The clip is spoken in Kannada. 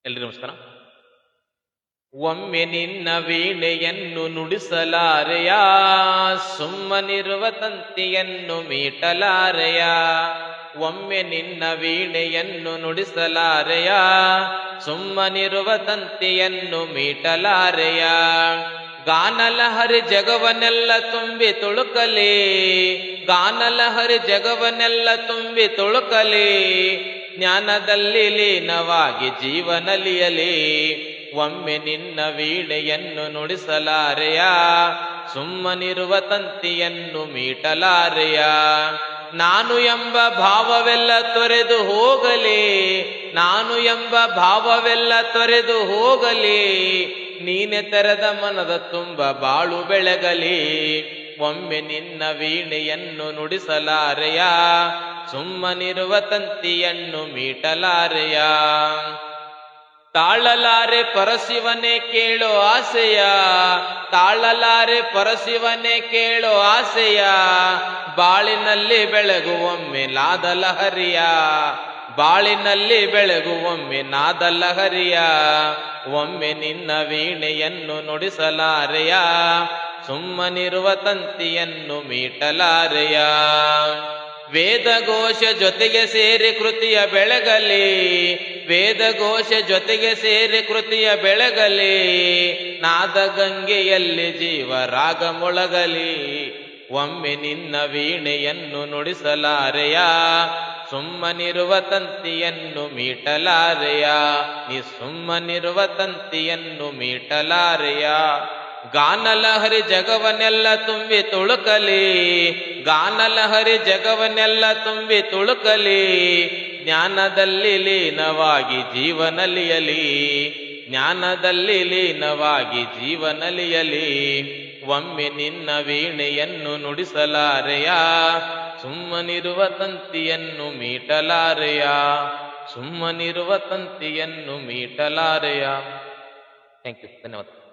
ಎಲ್ರಿಗೂ ನಮಸ್ಕಾರ. ಒಮ್ಮೆ ನಿನ್ನ ವೀಣೆಯನ್ನು ನುಡಿಸಲಾರೆಯ, ಸುಮ್ಮನಿರುವ ತಂತಿಯನ್ನು ಮೀಟಲಾರೆಯ. ಒಮ್ಮೆ ನಿನ್ನ ವೀಣೆಯನ್ನು ನುಡಿಸಲಾರೆಯ, ಸುಮ್ಮನಿರುವ ತಂತಿಯನ್ನು ಮೀಟಲಾರೆಯ. ಗಾನಲಹರಿ ಜಗವನ್ನೆಲ್ಲ ತುಂಬಿ ತುಳುಕಲಿ, ಗಾನಲಹರಿ ಜಗವನ್ನೆಲ್ಲ ತುಂಬಿ ತುಳುಕಲಿ. ಜ್ಞಾನದಲ್ಲಿ ಲೀನವಾಗಿ ಜೀವನಲಿಯಲಿ. ಒಮ್ಮೆ ನಿನ್ನ ವೀಣೆಯನ್ನು ನುಡಿಸಲಾರೆಯ, ಸುಮ್ಮನಿರುವ ತಂತಿಯನ್ನು ಮೀಟಲಾರೆಯ. ನಾನು ಎಂಬ ಭಾವವೆಲ್ಲ ತೊರೆದು ಹೋಗಲಿ, ನಾನು ಎಂಬ ಭಾವವೆಲ್ಲ ತೊರೆದು ಹೋಗಲಿ. ನೀನೆ ತೆರೆದ ಮನದ ತುಂಬ ಬಾಳು ಬೆಳಗಲಿ. ಒಮ್ಮೆ ನಿನ್ನ ವೀಣೆಯನ್ನು ನುಡಿಸಲಾರೆಯ, ಸುಮ್ಮನಿರುವ ತಂತಿಯನ್ನು ಮೀಟಲಾರೆಯ. ತಾಳಲಾರೆ ಪರಶಿವನೇ ಕೇಳೋ ಆಸೆಯ, ತಾಳಲಾರೆ ಪರಶಿವನೇ ಕೇಳೋ ಆಸೆಯ. ಬಾಳಿನಲ್ಲಿ ಬೆಳಗುವೊಮ್ಮೆ ನಾದಲಹರಿಯ, ಬಾಳಿನಲ್ಲಿ ಬೆಳಗುವೊಮ್ಮೆ ನಾದಲಹರಿಯ. ಒಮ್ಮೆ ನಿನ್ನ ವೀಣೆಯನ್ನು ನುಡಿಸಲಾರೆಯ, ಸುಮ್ಮನಿರುವ ತಂತಿಯನ್ನು ಮೀಟಲಾರೆಯ. ವೇದಘೋಷ ಜೊತೆಗೆ ಸೇರಿ ಕೃತಿಯ ಬೆಳಗಲಿ, ವೇದಘೋಷ ಜೊತೆಗೆ ಸೇರಿ ಕೃತಿಯ ಬೆಳಗಲಿ. ನಾದಗಂಗೆಯಲ್ಲಿ ಜೀವರಾಗ ಮೊಳಗಲಿ. ಒಮ್ಮೆ ನಿನ್ನ ವೀಣೆಯನ್ನು ನುಡಿಸಲಾರೆಯ, ಸುಮ್ಮನಿರುವ ತಂತಿಯನ್ನು ಮೀಟಲಾರೆಯ. ನೀ ಸುಮ್ಮನಿರುವ ತಂತಿಯನ್ನು ಮೀಟಲಾರೆಯ. ಗಾನಲಹರಿ ಜಗವನ್ನೆಲ್ಲ ತುಂಬಿ ತುಳುಕಲಿ, ಗಾನಲಹರಿ ಜಗವನ್ನೆಲ್ಲ ತುಂಬಿ ತುಳುಕಲಿ. ಜ್ಞಾನದಲ್ಲಿ ಲೀನವಾಗಿ ಜೀವನಲಿಯಲಿ, ಜ್ಞಾನದಲ್ಲಿ ಲೀನವಾಗಿ ಜೀವನಲಿಯಲಿ. ಒಮ್ಮೆ ನಿನ್ನ ವೀಣೆಯನ್ನು ನುಡಿಸಲಾರೆಯ, ಸುಮ್ಮನಿರುವ ತಂತಿಯನ್ನು ಮೀಟಲಾರೆಯ, ಸುಮ್ಮನಿರುವ ತಂತಿಯನ್ನು ಮೀಟಲಾರೆಯ. ಥ್ಯಾಂಕ್ ಯು, ಧನ್ಯವಾದ.